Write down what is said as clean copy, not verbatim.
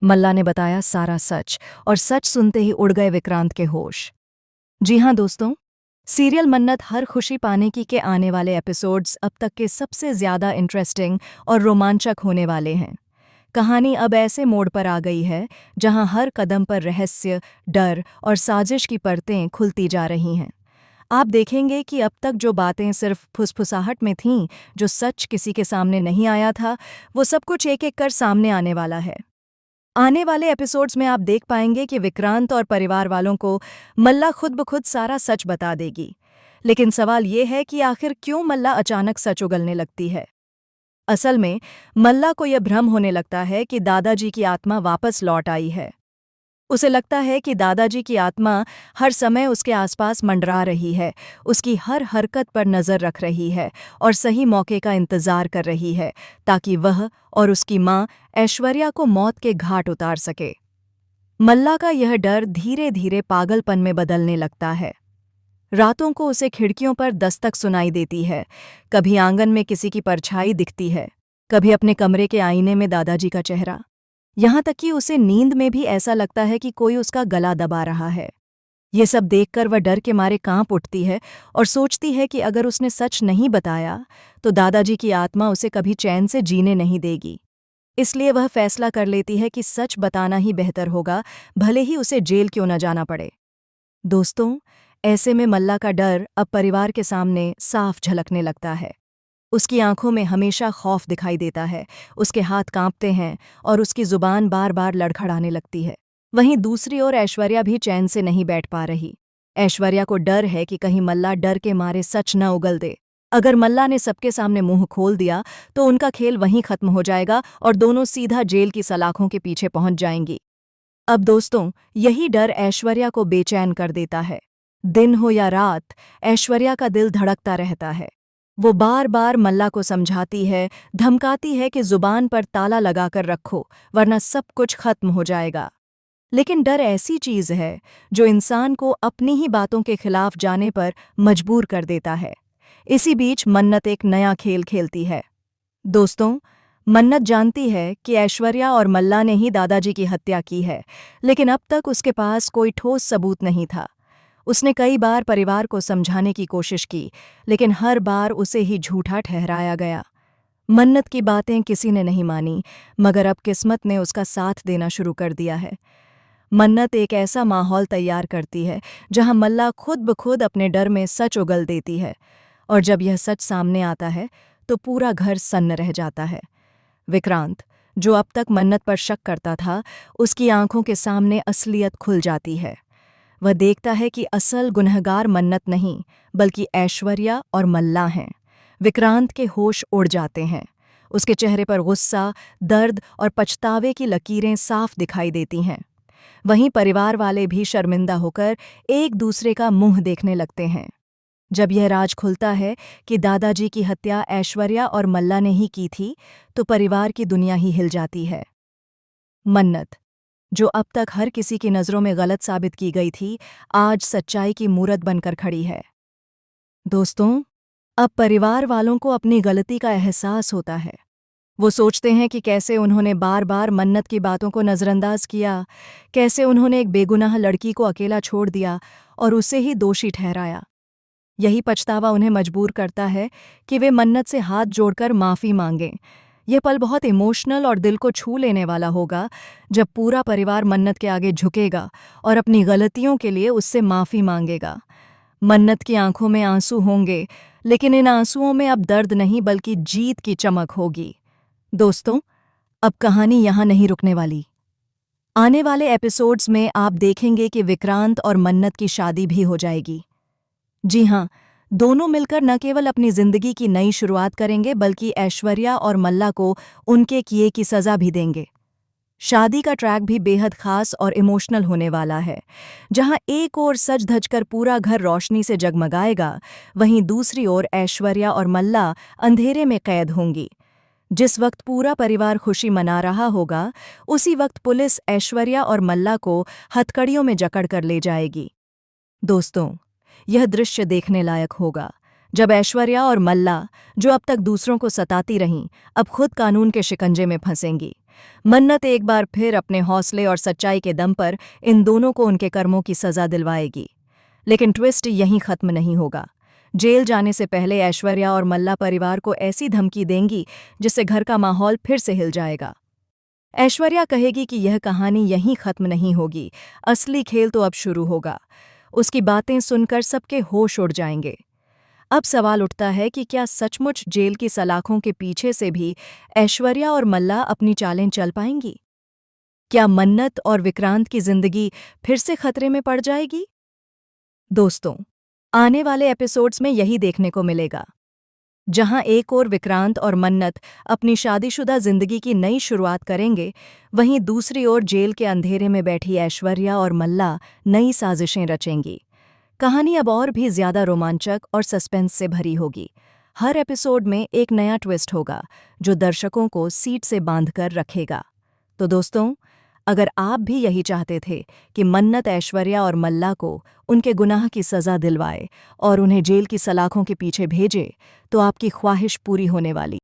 मल्ला ने बताया सारा सच, और सच सुनते ही उड़ गए विक्रांत के होश। जी हाँ दोस्तों, सीरियल मन्नत हर खुशी पाने की के आने वाले एपिसोड्स अब तक के सबसे ज़्यादा इंटरेस्टिंग और रोमांचक होने वाले हैं। कहानी अब ऐसे मोड़ पर आ गई है जहां हर कदम पर रहस्य, डर और साजिश की परतें खुलती जा रही हैं। आप देखेंगे कि अब तक जो बातें सिर्फ फुसफुसाहट में थीं, जो सच किसी के सामने नहीं आया था, वो सब कुछ एक-एक कर सामने आने वाला है। आने वाले एपिसोड्स में आप देख पाएंगे कि विक्रांत और परिवार वालों को मल्ला खुद ब खुद सारा सच बता देगी। लेकिन सवाल ये है कि आखिर क्यों मल्ला अचानक सच उगलने लगती है। असल में मल्ला को यह भ्रम होने लगता है कि दादाजी की आत्मा वापस लौट आई है। उसे लगता है कि दादाजी की आत्मा हर समय उसके आसपास मंडरा रही है, उसकी हर हरकत पर नज़र रख रही है और सही मौके का इंतज़ार कर रही है ताकि वह और उसकी माँ ऐश्वर्या को मौत के घाट उतार सके। मल्ला का यह डर धीरे धीरे पागलपन में बदलने लगता है। रातों को उसे खिड़कियों पर दस्तक सुनाई देती है, कभी आंगन में किसी की परछाई दिखती है, कभी अपने कमरे के आईने में दादाजी का चेहरा। यहाँ तक कि उसे नींद में भी ऐसा लगता है कि कोई उसका गला दबा रहा है। ये सब देखकर वह डर के मारे कांप उठती है और सोचती है कि अगर उसने सच नहीं बताया तो दादाजी की आत्मा उसे कभी चैन से जीने नहीं देगी। इसलिए वह फैसला कर लेती है कि सच बताना ही बेहतर होगा, भले ही उसे जेल क्यों न जाना पड़े। दोस्तों, ऐसे में मल्ला का डर अब परिवार के सामने साफ झलकने लगता है। उसकी आंखों में हमेशा खौफ दिखाई देता है, उसके हाथ कांपते हैं और उसकी जुबान बार बार लड़खड़ाने लगती है। वहीं दूसरी ओर ऐश्वर्या भी चैन से नहीं बैठ पा रही। ऐश्वर्या को डर है कि कहीं मल्ला डर के मारे सच न उगल दे। अगर मल्ला ने सबके सामने मुंह खोल दिया तो उनका खेल वहीं खत्म हो जाएगा और दोनों सीधा जेल की सलाखों के पीछे पहुंच जाएंगी। अब दोस्तों, यही डर ऐश्वर्या को बेचैन कर देता है। दिन हो या रात, ऐश्वर्या का दिल धड़कता रहता है। वो बार बार मल्ला को समझाती है, धमकाती है कि जुबान पर ताला लगाकर रखो, वरना सब कुछ खत्म हो जाएगा। लेकिन डर ऐसी चीज है जो इंसान को अपनी ही बातों के खिलाफ जाने पर मजबूर कर देता है। इसी बीच मन्नत एक नया खेल खेलती है। दोस्तों, मन्नत जानती है कि ऐश्वर्या और मल्ला ने ही दादाजी की हत्या की है, लेकिन अब तक उसके पास कोई ठोस सबूत नहीं था। उसने कई बार परिवार को समझाने की कोशिश की, लेकिन हर बार उसे ही झूठा ठहराया गया। मन्नत की बातें किसी ने नहीं मानी, मगर अब किस्मत ने उसका साथ देना शुरू कर दिया है। मन्नत एक ऐसा माहौल तैयार करती है जहां मल्ला खुद ब खुद अपने डर में सच उगल देती है, और जब यह सच सामने आता है तो पूरा घर सन्न रह जाता है। विक्रांत, जो अब तक मन्नत पर शक करता था, उसकी आंखों के सामने असलियत खुल जाती है। वह देखता है कि असल गुनहगार मन्नत नहीं, बल्कि ऐश्वर्या और मल्ला हैं। विक्रांत के होश उड़ जाते हैं। उसके चेहरे पर गुस्सा, दर्द और पछतावे की लकीरें साफ दिखाई देती हैं। वहीं परिवार वाले भी शर्मिंदा होकर एक दूसरे का मुंह देखने लगते हैं। जब यह राज खुलता है कि दादाजी की हत्या ऐश्वर्या और मल्ला ने ही की थी, तो परिवार की दुनिया ही हिल जाती है। मन्नत, जो अब तक हर किसी की नज़रों में गलत साबित की गई थी, आज सच्चाई की मूरत बनकर खड़ी है। दोस्तों, अब परिवार वालों को अपनी गलती का एहसास होता है। वो सोचते हैं कि कैसे उन्होंने बार बार मन्नत की बातों को नज़रअंदाज किया, कैसे उन्होंने एक बेगुनाह लड़की को अकेला छोड़ दिया और उसे ही दोषी ठहराया। यही पछतावा उन्हें मजबूर करता है कि वे मन्नत से हाथ जोड़कर माफ़ी मांगें। ये पल बहुत इमोशनल और दिल को छू लेने वाला होगा, जब पूरा परिवार मन्नत के आगे झुकेगा और अपनी गलतियों के लिए उससे माफ़ी मांगेगा। मन्नत की आंखों में आंसू होंगे, लेकिन इन आंसुओं में अब दर्द नहीं बल्कि जीत की चमक होगी। दोस्तों, अब कहानी यहाँ नहीं रुकने वाली। आने वाले एपिसोड्स में आप देखेंगे कि विक्रांत और मन्नत की शादी भी हो जाएगी। जी हाँ, दोनों मिलकर न केवल अपनी जिंदगी की नई शुरुआत करेंगे, बल्कि ऐश्वर्या और मल्ला को उनके किए की सजा भी देंगे। शादी का ट्रैक भी बेहद खास और इमोशनल होने वाला है। जहां एक ओर सज धज कर पूरा घर रोशनी से जगमगाएगा, वहीं दूसरी ओर ऐश्वर्या और मल्ला अंधेरे में कैद होंगी। जिस वक्त पूरा परिवार खुशी मना रहा होगा, उसी वक्त पुलिस ऐश्वर्या और मल्ला को हथकड़ियों में जकड़ कर ले जाएगी। दोस्तों, यह दृश्य देखने लायक होगा, जब ऐश्वर्या और मल्ला, जो अब तक दूसरों को सताती रहीं, अब खुद कानून के शिकंजे में फंसेंगी। मन्नत एक बार फिर अपने हौसले और सच्चाई के दम पर इन दोनों को उनके कर्मों की सजा दिलवाएगी। लेकिन ट्विस्ट यहीं खत्म नहीं होगा। जेल जाने से पहले ऐश्वर्या और मल्ला परिवार को ऐसी धमकी देंगी जिससे घर का माहौल फिर से हिल जाएगा। ऐश्वर्या कहेगी कि यह कहानी यहीं खत्म नहीं होगी, असली खेल तो अब शुरू होगा। उसकी बातें सुनकर सबके होश उड़ जाएंगे। अब सवाल उठता है कि क्या सचमुच जेल की सलाखों के पीछे से भी ऐश्वर्या और मल्ला अपनी चालें चल पाएंगी? क्या मन्नत और विक्रांत की जिंदगी फिर से खतरे में पड़ जाएगी? दोस्तों, आने वाले एपिसोड्स में यही देखने को मिलेगा। जहां एक ओर विक्रांत और मन्नत अपनी शादीशुदा जिंदगी की नई शुरुआत करेंगे, वहीं दूसरी ओर जेल के अंधेरे में बैठी ऐश्वर्या और मल्ला नई साजिशें रचेंगी। कहानी अब और भी ज्यादा रोमांचक और सस्पेंस से भरी होगी। हर एपिसोड में एक नया ट्विस्ट होगा जो दर्शकों को सीट से बांधकर रखेगा। तो दोस्तों, अगर आप भी यही चाहते थे कि मन्नत ऐश्वर्या और मल्ला को उनके गुनाह की सज़ा दिलवाए और उन्हें जेल की सलाखों के पीछे भेजे, तो आपकी ख्वाहिश पूरी होने वाली।